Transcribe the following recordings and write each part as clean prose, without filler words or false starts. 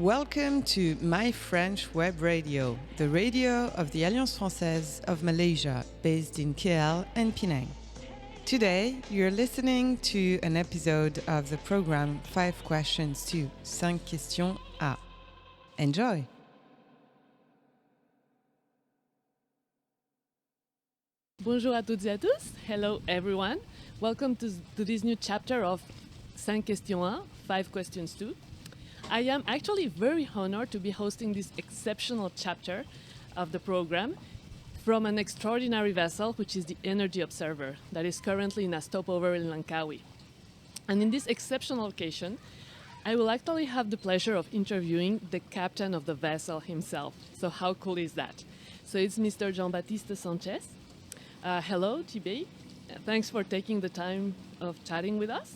welcome to MyFrenchWebradio, the radio of the Alliance Française of Malaysia, based in KL and Penang. Today, you're listening to an episode of the program 5 Questions to 5 Questions à. Enjoy! Bonjour à toutes et à tous. Hello everyone. Welcome to this new chapter of 5 Questions à, 5 Questions to. I am actually very honored to be hosting this exceptional chapter of the program from an extraordinary vessel, which is the Energy Observer, that is currently in a stopover in Langkawi. And in this exceptional occasion, I will actually have the pleasure of interviewing the captain of the vessel himself. So how cool is that? So it's Mr. Jean-Baptiste Sanchez. Hello, TB. Thanks for taking the time of chatting with us.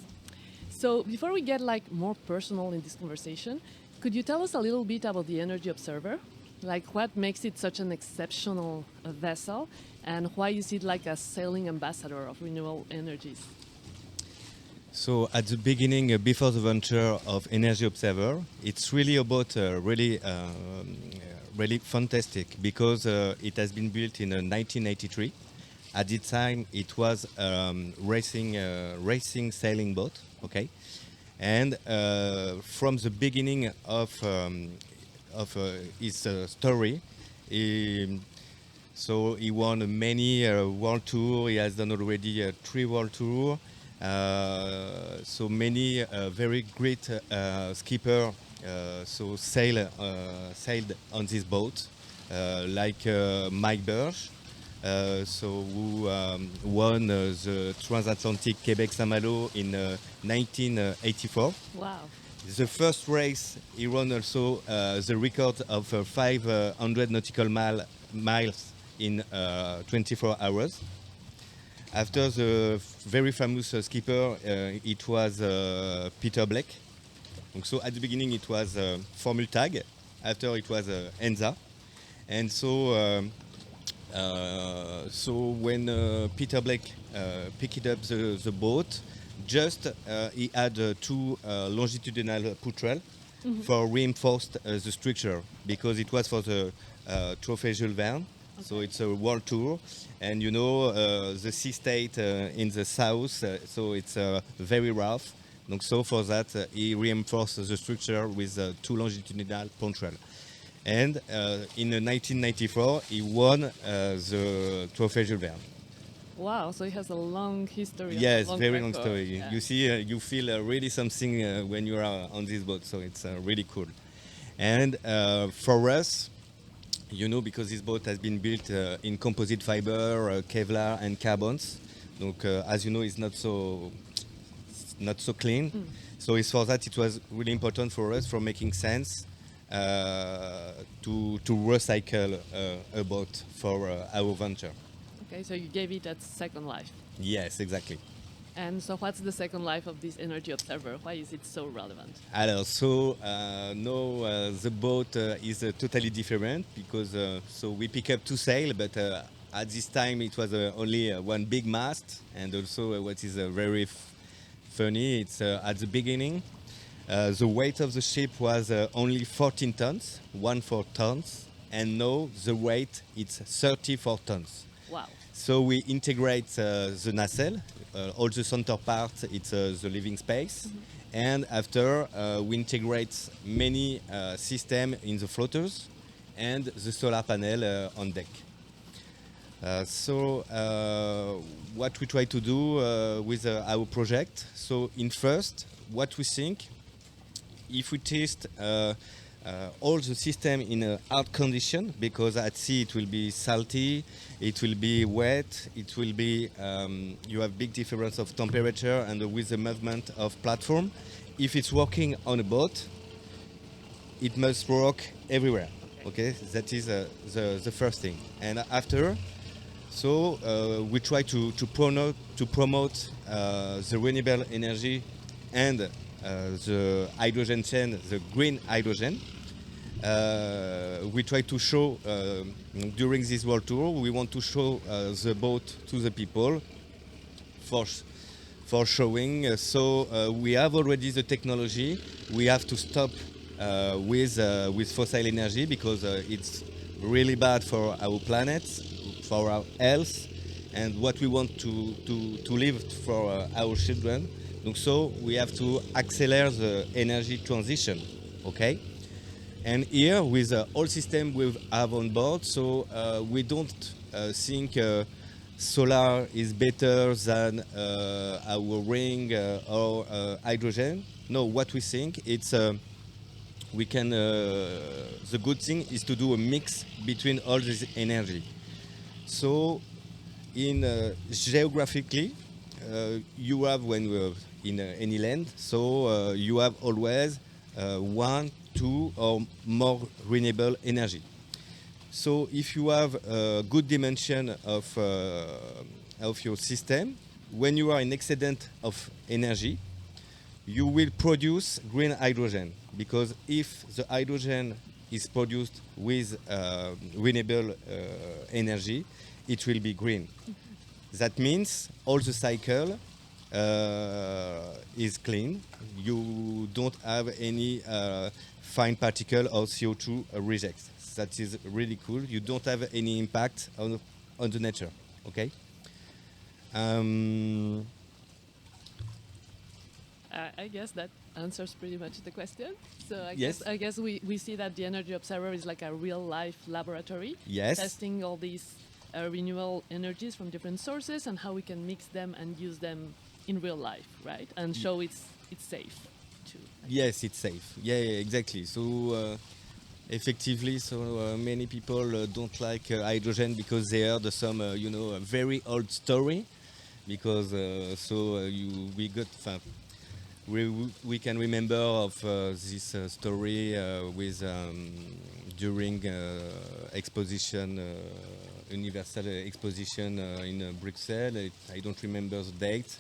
So before we get more personal in this conversation, could you tell us a little bit about the Energy Observer? What makes it such an exceptional vessel, and why is it like a sailing ambassador of renewable energies? So at the beginning, before the venture of Energy Observer, it's really about really fantastic because it has been built in 1983. At the time, it was racing sailing boat, okay, and from the beginning of his story, he won many world tours. He has done already 3 world tours. So many very great skipper sailed on this boat, like Mike Birch. Who won the transatlantic Quebec-Saint-Malo in 1984. Wow. The first race, he won also the record of 500 nautical miles in 24 hours. After the very famous skipper, it was Peter Blake. So at the beginning it was Formule Tag, after it was ENSA. And so when Peter Blake picked up the boat, he had 2 longitudinal poutrelles for reinforced the structure, because it was for the Trophy Jules Verne. Okay. So it's a world tour, and the sea state in the south, so it's very rough. So for that, he reinforced the structure with 2 longitudinal poutrelles. And in 1994, he won the Trophy Jules Verne. Wow, so he has a long history. Yes, very long record. story. Yeah. You see, you feel really something when you are on this boat, so it's really cool. And for us, because this boat has been built in composite fiber, Kevlar and carbons, as you know, it's not so clean. So it's for that it was really important for us for making sense to recycle a boat for our venture. Okay, so you gave it a second life. Yes, exactly. And so what's the second life of this Energy Observer? Why is it so relevant? Now the boat is totally different, because we pick up 2 sails, but at this time it was only 1 big mast. And also what is very funny, it's at the beginning, the weight of the ship was only 14 tons, 14 tons, and now the weight is 34 tons. Wow. So we integrate the nacelle, all the center part, it's the living space, and after we integrate many systems in the floaters and the solar panel on deck. What we try to do with our project, so in first, what we think, if we test all the system in a hard condition, because at sea it will be salty, it will be wet, it will be you have big difference of temperature and with the movement of platform. If it's working on a boat, it must work everywhere. Okay, that is the first thing. And after, we try to promote the renewable energy and the hydrogen chain, the green hydrogen. We try to show during this world tour, we want to show the boat to the people for showing. We have already the technology. We have to stop with fossil energy because it's really bad for our planet, for our health, and what we want to live for our children. So we have to accelerate the energy transition, okay? And here, with all system we have on board, so we don't think solar is better than our ring or hydrogen. No, what we think it's we can. The good thing is to do a mix between all this energy. So, in geographically, you have when we're in any land, so you have always one, two, or more renewable energy. So if you have a good dimension of your system, when you are in excedent of energy, you will produce green hydrogen, because if the hydrogen is produced with renewable energy, it will be green. That means all the cycle is clean. You don't have any fine particle or CO2 rejects. That is really cool. You don't have any impact on the nature. Okay. I guess that answers pretty much the question. So Yes. I guess we see that the Energy Observer is like a real life laboratory, Yes. testing all these renewable energies from different sources and how we can mix them and use them in real life, right? And show it's safe too. Yes, it's safe. Yeah, exactly. So, effectively, so many people don't like hydrogen because they heard some, a very old story. Because we got, we can remember of this story with during exposition, universal exposition in Brussels. I don't remember the date.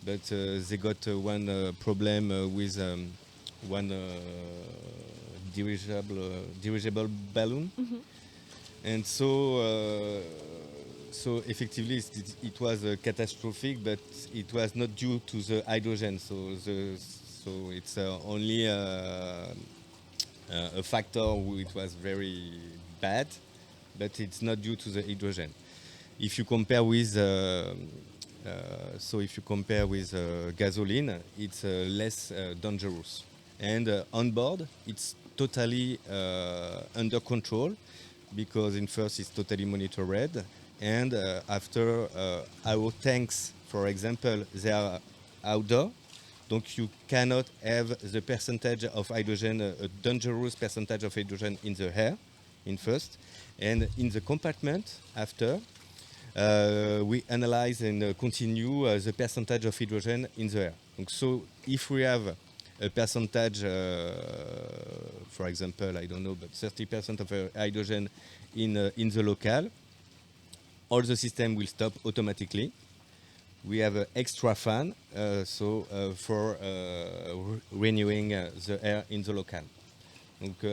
But they got one problem with one dirigible balloon, and so effectively it was catastrophic, but it was not due to the hydrogen. So it's only a factor. It was very bad, but it's not due to the hydrogen. If you compare with gasoline, it's less dangerous. And on board, it's totally under control, because in first it's totally monitored. And after our tanks, for example, they are outdoor. Donc you cannot have the percentage of hydrogen, a dangerous percentage of hydrogen in the air, in first. And in the compartment, after, we analyze and continue the percentage of hydrogen in the air. So if we have a percentage, for example, I don't know, but 30% of hydrogen in the local, all the system will stop automatically. We have an extra fan, for renewing the air in the local.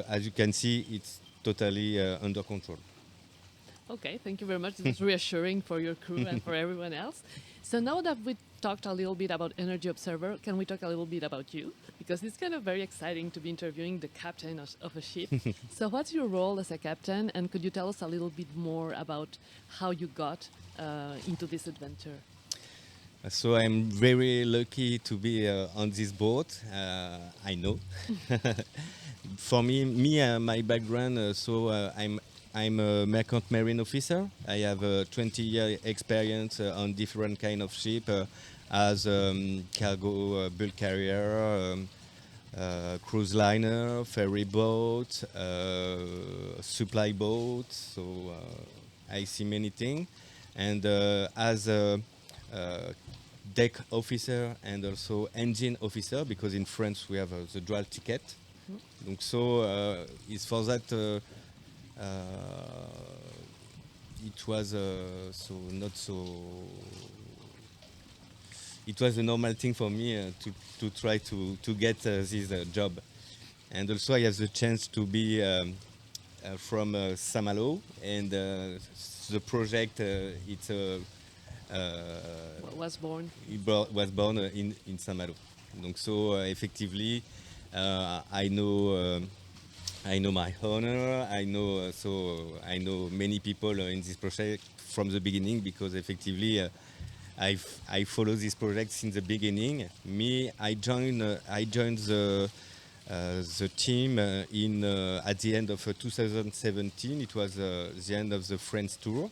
As you can see, it's totally under control. Okay, thank you very much. It's reassuring for your crew and for everyone else. So now that we talked a little bit about Energy Observer, can we talk a little bit about you? Because it's kind of very exciting to be interviewing the captain of a ship. So what's your role as a captain? And could you tell us a little bit more about how you got into this adventure? So I'm very lucky to be on this boat. I know. For me, my background, I'm a merchant marine officer. I have a 20-year experience on different kind of ship as cargo bulk carrier, cruise liner, ferry boat, supply boat. So I see many things. And as a deck officer and also engine officer, because in France we have the dual ticket. Donc so it's for that. It was not so. It was a normal thing for me to try to get this job, and also I have the chance to be from Saint-Malo, and the project was born. Was born in Saint-Malo. Donc so effectively. I know my owner. I know many people in this project from the beginning because effectively I follow this project since the beginning. I joined the team at the end of 2017. It was the end of the France tour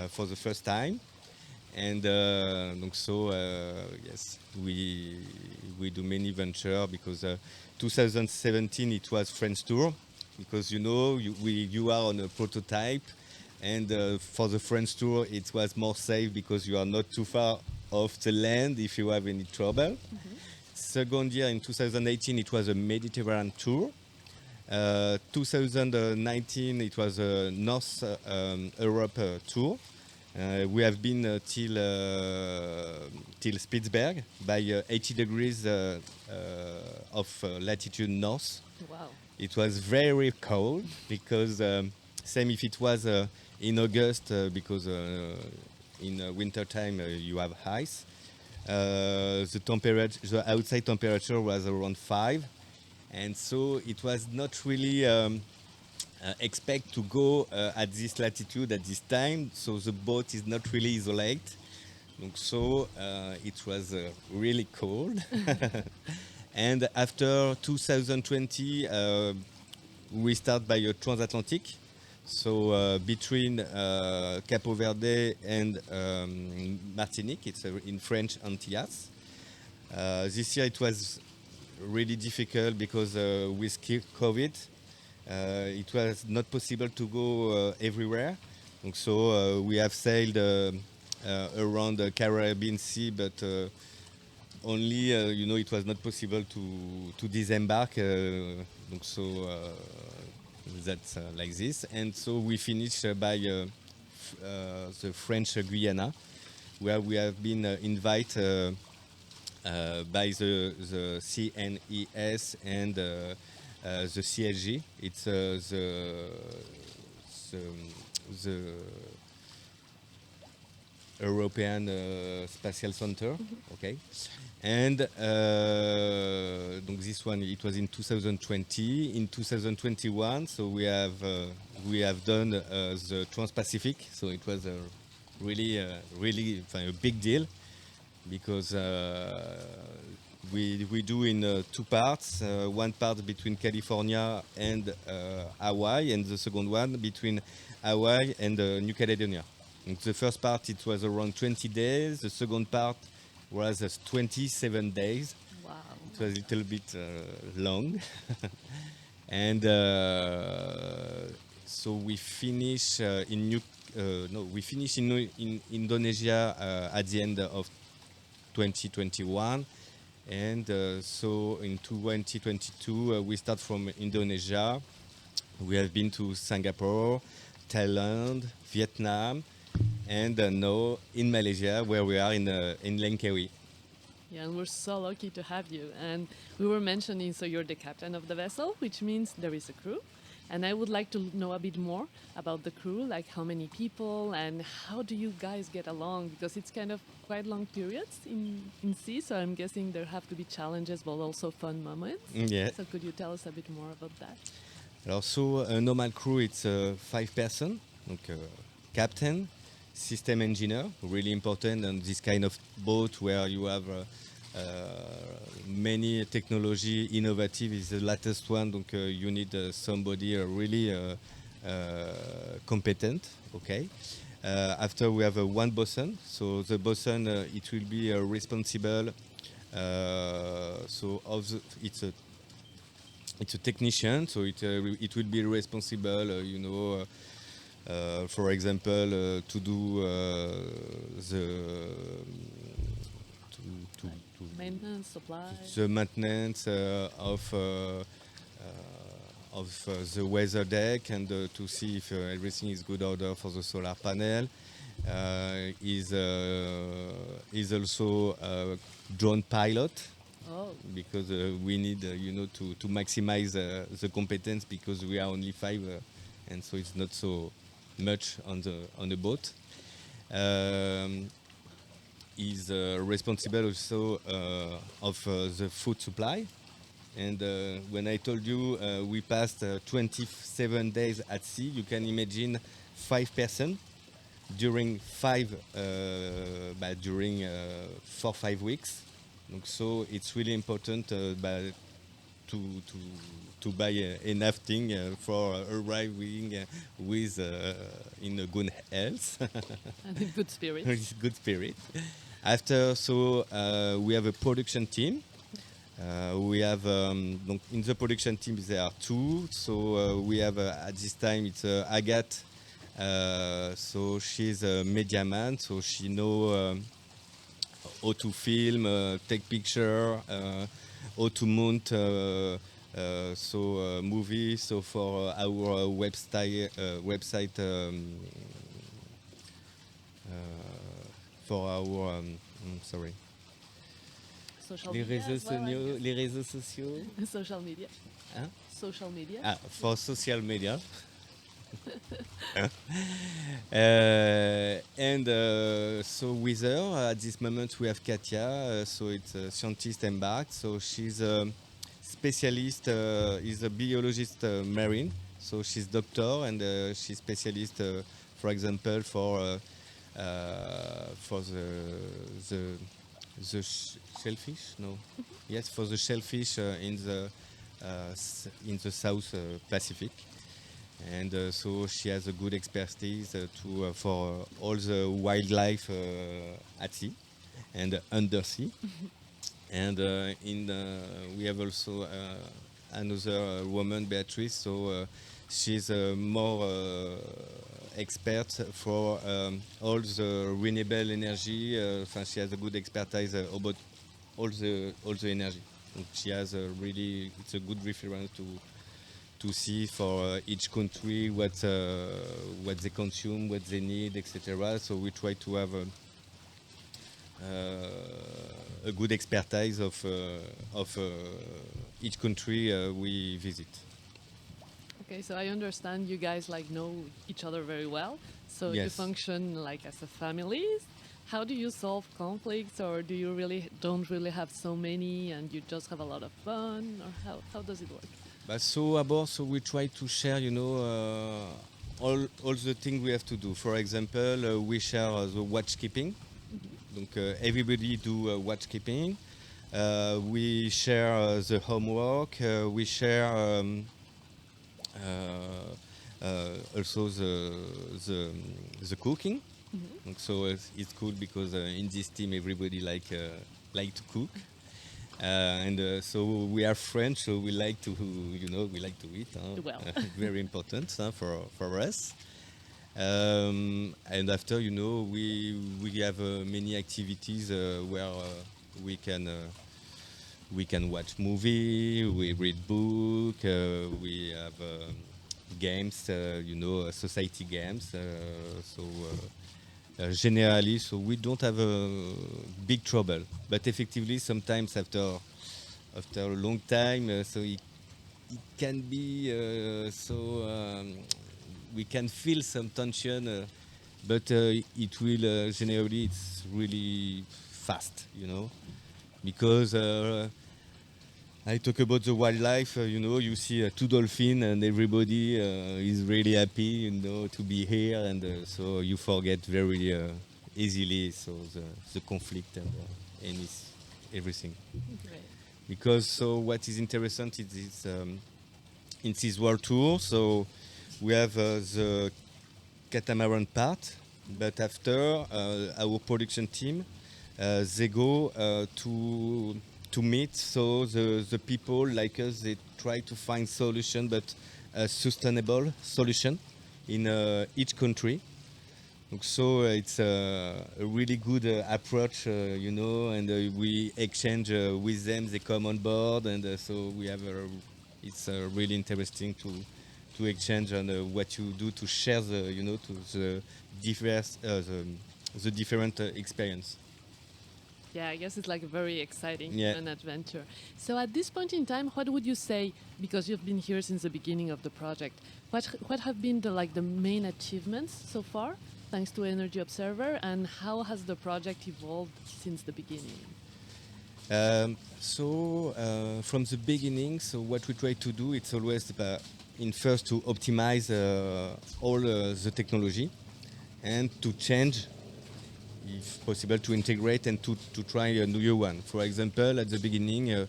for the first time. And yes, we do many venture because 2017 it was French tour because you are on a prototype, and for the French tour it was more safe because you are not too far off the land if you have any trouble. Second year in 2018 it was a Mediterranean tour. 2019 it was a North Europe tour. We have been till Spitzberg by 80 degrees of latitude north. Wow. It was very cold because same if it was in August because in winter time you have ice. The outside temperature was around 5, and so it was not really expect to go at this latitude at this time, so the boat is not really isolated. So it was really cold. And after 2020, we start by a transatlantic. So between Capo Verde and Martinique, it's in French Antilles. This year it was really difficult because with COVID, it was not possible to go everywhere. So we have sailed around the Caribbean Sea, but only it was not possible to disembark. So that's like this. And so we finished by the French Guiana, where we have been invited by the CNES and the CSG. It's the European Spatial Center. Okay, and this one it was in 2020. In 2021, so we have done the Trans-Pacific. So it was a really a big deal because we do in two parts. One part between California and Hawaii, and the second one between Hawaii and New Caledonia. And the first part it was around 20 days. The second part was 27 days. Wow. It was a little bit long. And so we finish in Indonesia at the end of 2021. And so in 2022 we start from Indonesia. We have been to Singapore, Thailand, Vietnam, and now in Malaysia, where we are in Langkawi. Yeah, and we're so lucky to have you. And we were mentioning, so you're the captain of the vessel, which means there is a crew. And I would like to know a bit more about the crew, like how many people and how do you guys get along? Because it's kind of quite long periods in sea, so I'm guessing there have to be challenges, but also fun moments. Yeah. So could you tell us a bit more about that? So a normal crew, it's 5 person, captain, system engineer, really important on this kind of boat where you have many technology, innovative is the latest one, you need somebody really competent, okay? After we have one bosun, so the bosun it will be responsible, it's a technician, so it will be responsible, for example, to do Maintenance, supplies. the maintenance of the weather deck and to see if everything is good order for the solar panel. Is also a drone pilot. Oh. Because we need to maximize the competence because we are only 5 and so it's not so much on the boat. Is responsible also of the food supply. And when I told you we passed 27 days at sea, you can imagine 5 persons during 4-5 weeks. So it's really important to buy enough thing for arriving with in a good health And in good spirit. good spirit. After, so we have a production team. We have donc in the production team there are 2. So we have at this time it's Agathe. So she's a media man. So she know how to film, take picture, how to mount movies. So for our website for our sorry. Social Les media réseaux, as well, I guess. les réseaux sociaux. Social media. Hein? Social media. For social media. So with her at this moment we have Katia. So it's a scientist embarked. So she's a specialist. Is a biologist marine. So she's doctor and she's specialist. For example, for the shellfish. No, yes, for the shellfish in the South Pacific. And so she has a good expertise for all the wildlife at sea and undersea. And we have also another woman, Beatrice. So she's more expert for all the renewable energy. She has a good expertise about all the energy. And she has it's a good reference to see for each country what they consume, what they need, etc. So we try to have a good expertise of each country we visit. Okay, so I understand you guys know each other very well. So you Yes. function as a family. How do you solve conflicts, or do you don't really have so many and you just have a lot of fun, or how does it work? So we try to share, all the things we have to do. For example, we share the watch keeping. Donc everybody do watch keeping. We share the homework. We share also the cooking. Donc, so it's cool because in this team everybody like to cook. And so we are French, so we like to eat. Well. Very important for us. And after, we have many activities where we can watch movie, we read book, we have games, society games. Generally, so we don't have a big trouble, but effectively sometimes after a long time, so it can be we can feel some tension, but it will generally it's really fast, because I talk about the wildlife. You see 2 dolphins, and everybody is really happy, to be here, and so you forget very easily the conflict and everything. Great. Because so what is interesting is in this world tour. So we have the catamaran part, but after our production team, they go to meet, so the people like us, they try to find solution, but a sustainable solution in each country. So it's a really good approach, and we exchange with them. They come on board, and so we have it's really interesting to exchange on what you do to share the different experience. Yeah, I guess it's a very exciting Yeah. an adventure. So at this point in time, what would you say, because you've been here since the beginning of the project, what have been the main achievements so far, thanks to Energy Observer, and how has the project evolved since the beginning? From the beginning, so what we try to do, it's always in first to optimize all the technology and to change, if possible, to integrate and to try a new one. For example, at the beginning,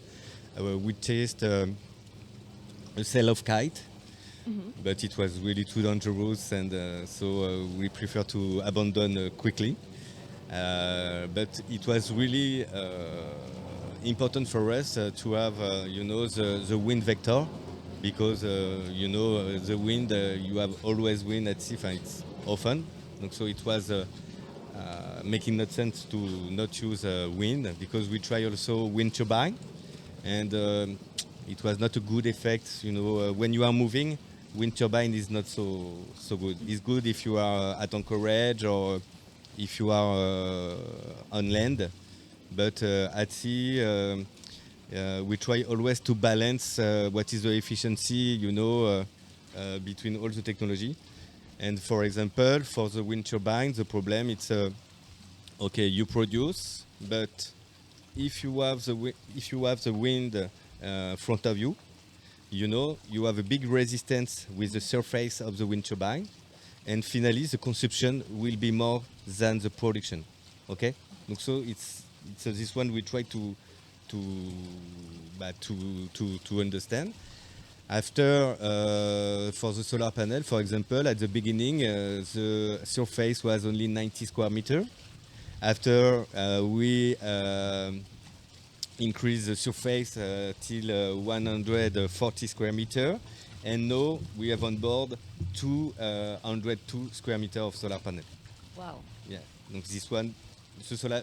we test a sail of kite, but it was really too dangerous, and so we prefer to abandon quickly. But it was really important for us to have, the wind vector, because the wind, you have always wind at sea, and it's often. And so it was making no sense to not use wind, because we try also wind turbine, and it was not a good effect. When you are moving, wind turbine is not so good. It's good if you are at anchorage or if you are on land, but at sea we try always to balance what is the efficiency, between all the technology. And for example, for the wind turbine, the problem it's okay, you produce, but if you have the wind front of you, you have a big resistance with the surface of the wind turbine, and finally the consumption will be more than the production. Okay, so it's this one we try to understand. After, for the solar panel, for example, at the beginning, the surface was only 90 square meters. After, we increased the surface till 140 square meters, and now we have on board 202 square meters of solar panel. Wow. Yeah, donc this one,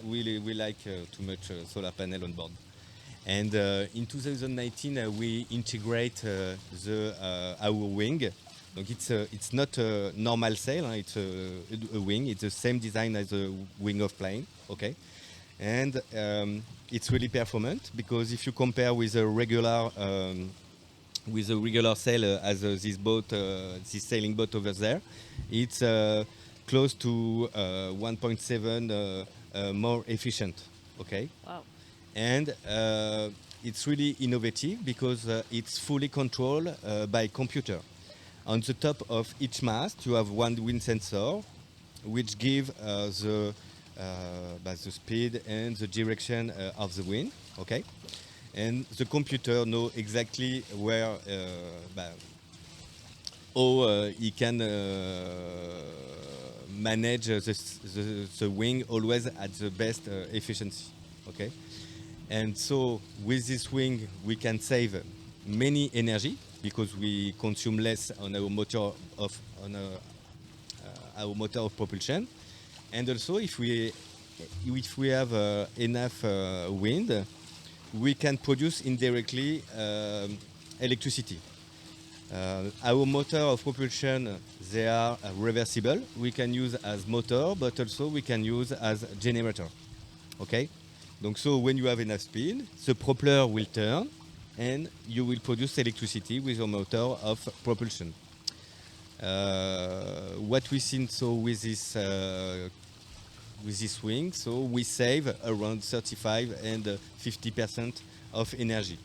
we like too much solar panel on board. And in 2019, we integrate our wing. Donc it's not a normal sail, it's a wing. It's the same design as a wing of plane, okay? And it's really performant, because if you compare with a regular sail as this boat, this sailing boat over there, it's close to 1.7 more efficient, okay? Wow. And it's really innovative, because it's fully controlled by computer. On the top of each mast, you have one wind sensor, which give the speed and the direction of the wind. Okay, and the computer know exactly where how he can manage the wing always at the best efficiency. Okay. And so with this wing, we can save many energy, because we consume less on our motor of propulsion. And also, if we have enough wind, we can produce indirectly electricity. Our motor of propulsion, they are reversible. We can use as motor, but also we can use as generator. Okay. So when you have enough speed, the propeller will turn, and you will produce electricity with your motor of propulsion. What we see with this wing, so we save around 35 and 50% of energy,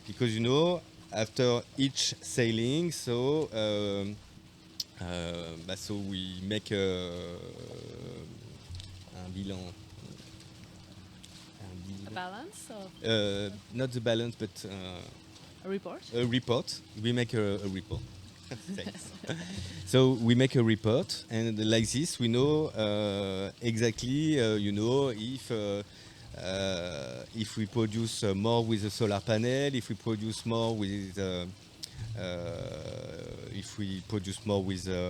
because after each sailing, so we make un bilan. Balance? Not the balance, but A report? A report. We make a report. Thanks. So we make a report, and like this, we know exactly, if we produce more with the solar panel, if we produce more with,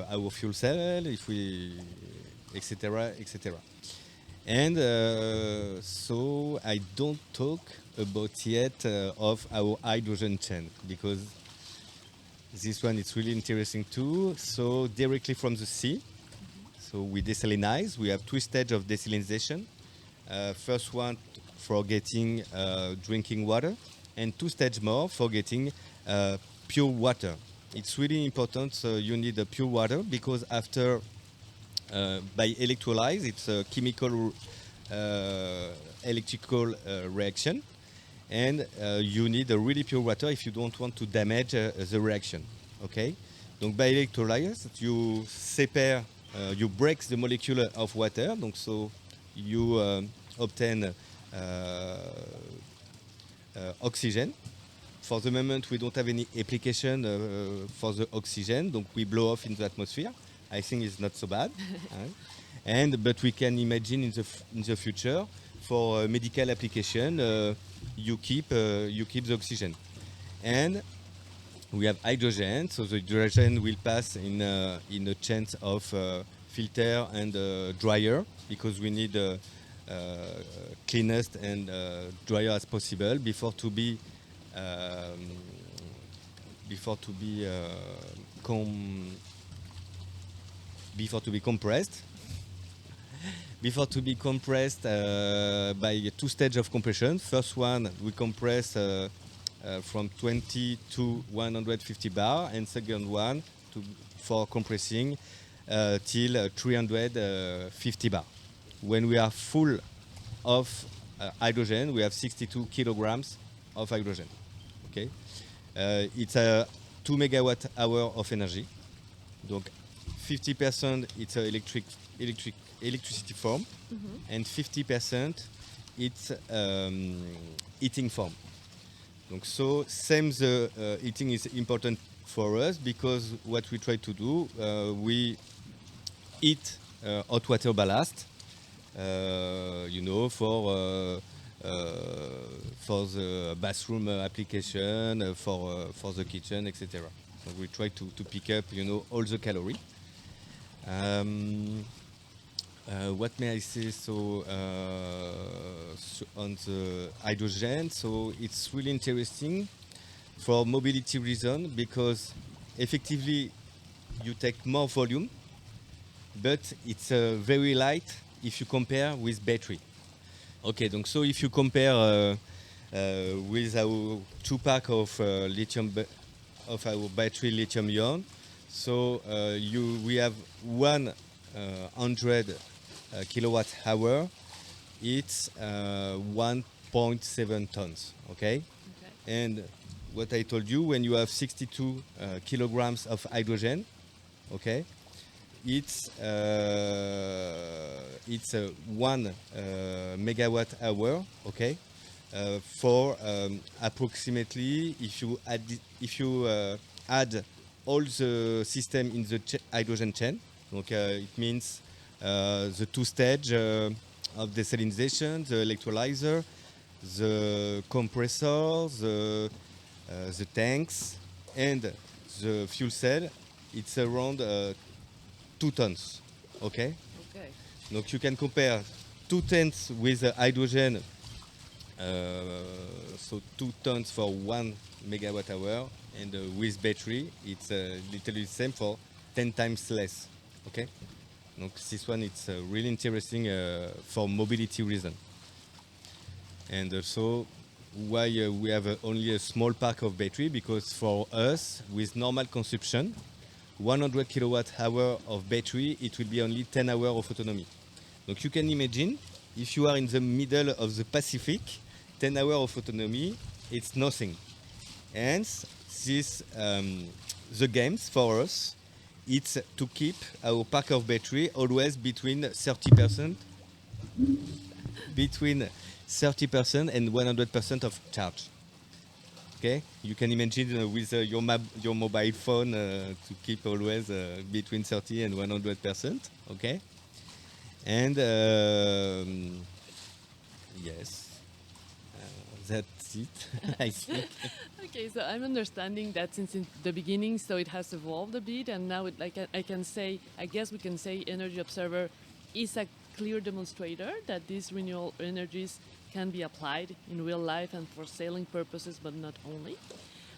our fuel cell, etc., etc. And so I don't talk about yet of our hydrogen chain, because this one is really interesting too. So directly from the sea, so we desalinize. We have two stages of desalinization. First one for getting drinking water, and two stages more for getting pure water. It's really important. So you need a pure water, because after by electrolyze, it's a chemical electrical reaction. and you need a really pure water if you don't want to damage the reaction. Okay? Donc by electrolysis, you separe, you break the molecule of water, donc so you obtain oxygen. For the moment, we don't have any application for the oxygen, donc we blow off in the atmosphere. I think it's not so bad. But we can imagine in the future for medical application, you keep the oxygen. And we have hydrogen, so the hydrogen will pass in a chance of filter and dryer, because we need cleanest and drier as possible before to be compressed. Before to be compressed by 2 stages of compression. First one, we compress from 20 to 150 bar, and second one for compressing till 350 bar. When we are full of hydrogen, we have 62 kilograms of hydrogen. Okay, it's a 2 megawatt hour of energy. Donc 50% it's electricity form, and 50% it's heating form. Donc so same the heating is important for us, because what we try to do, we heat hot water ballast, for the bathroom application, for the kitchen, etc. So we try to pick up, all the calorie. What may I say? So on the hydrogen, so it's really interesting for mobility reason, because effectively you take more volume, but it's very light if you compare with battery. Okay, so if you compare with our 2 pack of of our battery lithium-ion, so we have 100 kilowatt hour. It's 1.7 tons. Okay, and what I told you, when you have 62 kilograms of hydrogen, okay, it's 1 megawatt hour. Okay, for approximately, if you add all the system in the hydrogen chain, okay, it means the 2 stage of desalination, the electrolyzer, the compressor, the tanks, and the fuel cell. It's around 2 tons. Okay. Okay. Donc you can compare 2 tons with hydrogen, so 2 tons for 1 megawatt hour, and with battery it's literally the same for 10 times less. Okay. Donc this one, it's really interesting for mobility reason. And also why we have only a small pack of battery, because for us, with normal consumption, 100 kilowatt hour of battery, it will be only 10 hours of autonomy. Donc you can imagine, if you are in the middle of the Pacific, 10 hours of autonomy, it's nothing. Hence, this the games for us, it's to keep our pack of battery always between 30% and 100% of charge. Okay, you can imagine with your mobile phone to keep always between 30 and 100%. Okay, and yes, that's it. I think. Okay, so I'm understanding that since in the beginning, so it has evolved a bit, and now I guess we can say Energy Observer is a clear demonstrator that these renewable energies can be applied in real life and for sailing purposes, but not only.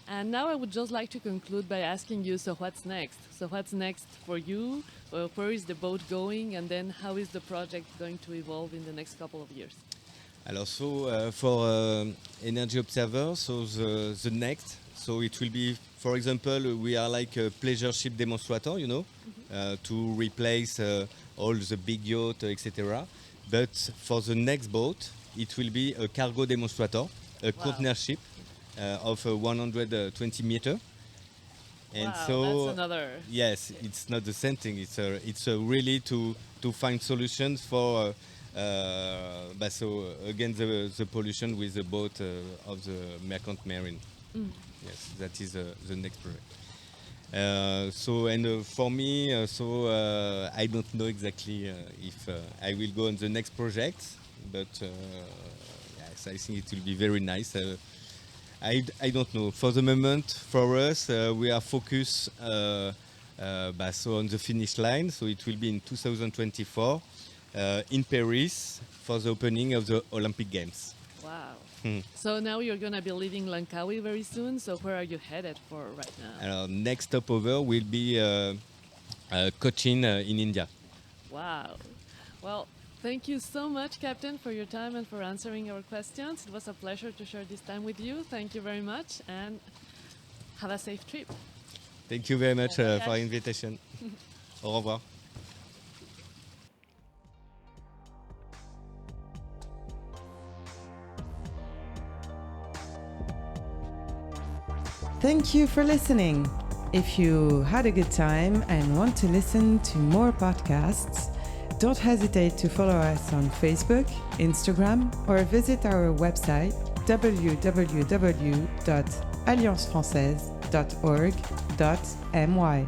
And now I would just like to conclude by asking you, so what's next? So what's next for you? Where is the boat going? And then how is the project going to evolve in the next couple of years? Alors, so for Energy Observer, so the next, so it will be, for example, we are like a pleasure ship demonstrator, to replace all the big yacht, etc. But for the next boat, it will be a cargo demonstrator. a container ship of 120 meter. And wow, so that's another. yes, it's not the same thing. It's really to find solutions for so again the pollution with the boat of the merchant marine. Yes, that is the next project. For me, I don't know exactly if I will go on the next project, but yes, I think it will be very nice. I don't know. For the moment, for us, we are focused on the finish line. So it will be in 2024 in Paris for the opening of the Olympic Games. Wow. So now you're going to be leaving Langkawi very soon. So where are you headed for right now? Next stopover will be Cochin in India. Wow. Well, thank you so much, Captain, for your time and for answering our questions. It was a pleasure to share this time with you. Thank you very much and have a safe trip. Thank you very much for the invitation. Au revoir. Thank you for listening. If you had a good time and want to listen to more podcasts, don't hesitate to follow us on Facebook, Instagram, or visit our website www.alliancefrançaises.org.my.